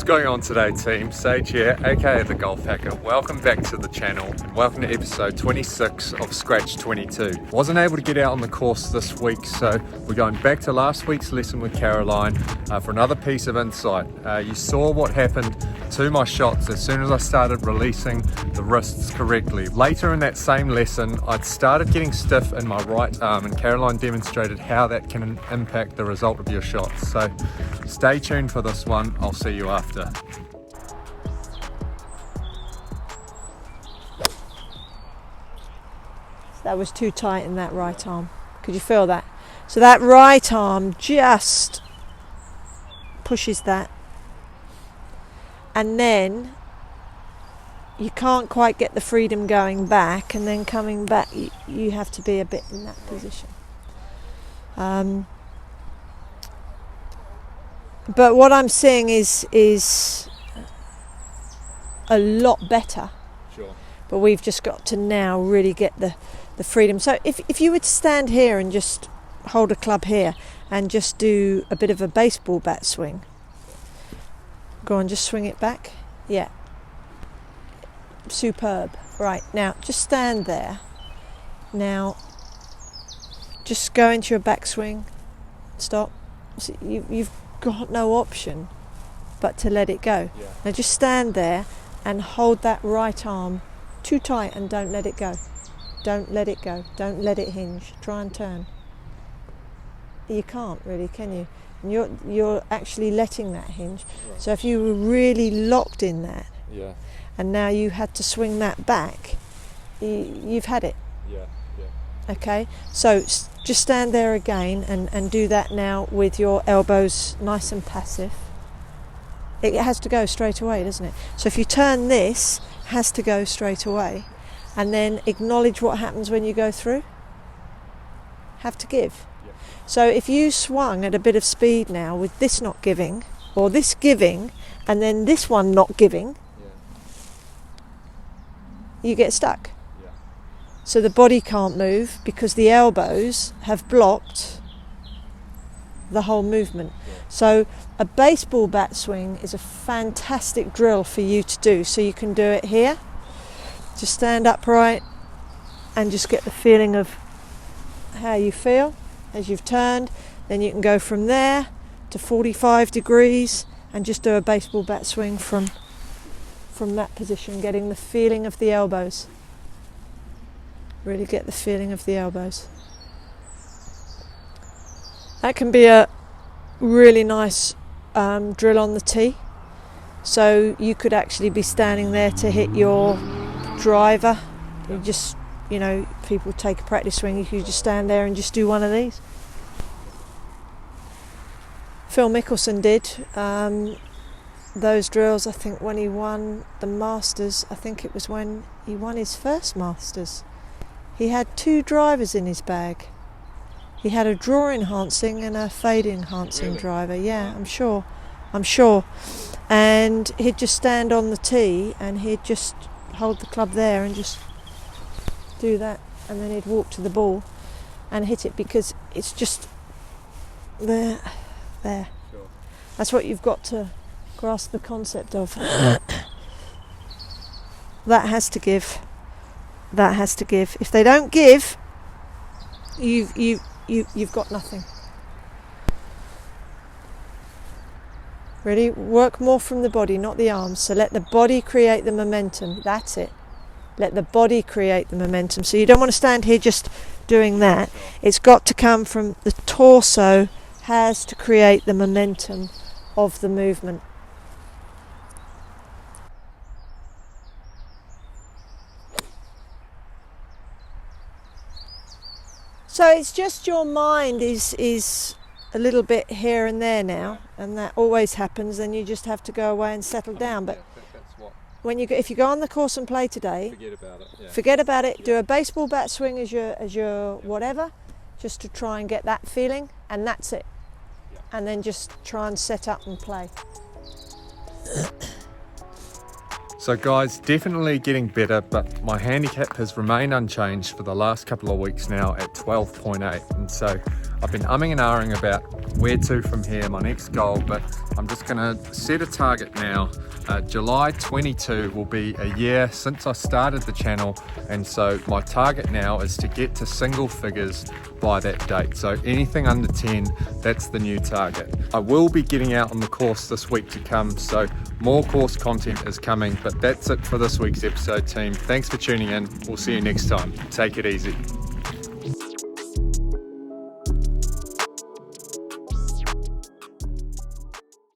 What's going on today, team? Sage here, aka the Golf Hackr. Welcome back to the channel and welcome to episode 26 of Scratch22. Wasn't able to get out on the course this week, so we're going back to last week's lesson with Caroline for another piece of insight. You saw what happened to my shots as soon as I started releasing the wrists correctly. Later in that same lesson, I'd started getting stiff in my right arm, and Caroline demonstrated how that can impact the result of your shots. So stay tuned for this one. I'll see you after. That was too tight in that right arm. Could you feel that? So that right arm just pushes that, and then you can't quite get the freedom going back, and then coming back you have to be a bit in that position. But what I'm seeing is a lot better. Sure. But we've just got to now really get the freedom. So if you were to stand here and just hold a club here and just do a bit of a baseball bat swing. Go on, just swing it back. Yeah. Superb. Right, now just stand there. Now just go into your backswing. Stop. So you've got no option but to let it go. Yeah. Now just stand there and hold that right arm too tight and don't let it go. Don't let it go. Don't let it hinge. Try and turn. You can't really, can you? And you're actually letting that hinge. Right. So if you were really locked in that, Yeah. and now you had to swing that back, you've had it. Yeah. Okay, so just stand there again and do that now with your elbows nice and passive. It has to go straight away, doesn't it? So if you turn this, it has to go straight away, and then acknowledge what happens when you go through. Have to give. Yeah. So if you swung at a bit of speed now with this not giving, or this giving, and then this one not giving, you get stuck. So the body can't move because the elbows have blocked the whole movement. Yeah. So a baseball bat swing is a fantastic drill for you to do. So you can do it here. Just stand upright and just get the feeling of how you feel as you've turned. Then you can go from there to 45 degrees and just do a baseball bat swing from that position, getting the feeling of the elbows. Really get the feeling of the elbows. That can be a really nice drill on the tee. So you could actually be standing there to hit your driver. You just, people take a practice swing, you could just stand there and just do one of these. Phil Mickelson did those drills, I think, when he won the Masters. I think it was when he won his first Masters. He had two drivers in his bag. He had a draw enhancing and a fade enhancing Really? driver. Yeah, I'm sure. And he'd just stand on the tee and he'd just hold the club there and just do that, and then he'd walk to the ball and hit it, because it's just there. Sure. That's what you've got to grasp the concept of. That has to give. That has to give. If they don't give, you've got nothing. Ready? Work more from the body, not the arms. So let the body create the momentum. That's it. Let the body create the momentum. So you don't want to stand here just doing that. It's got to come from the torso, has to create the momentum of the movement. So it's just your mind is a little bit here and there now, and that always happens. Then you just have to go away and settle down. But That's what. when if you go on the course and play today, Forget about it. Yeah. forget about it. Do a baseball bat swing as your whatever, just to try and get that feeling, and that's it. Yeah. And then just try and set up and play. So guys, definitely getting better, but my handicap has remained unchanged for the last couple of weeks now at 12.8, and so I've been umming and ahhing about where to from here, my next goal, but I'm just gonna set a target now. July 22 will be a year since I started the channel, and so my target now is to get to single figures by that date. So anything under 10, that's the new target. I will be getting out on the course this week to come, so more course content is coming, but that's it for this week's episode, team. Thanks for tuning in. We'll see you next time. Take it easy.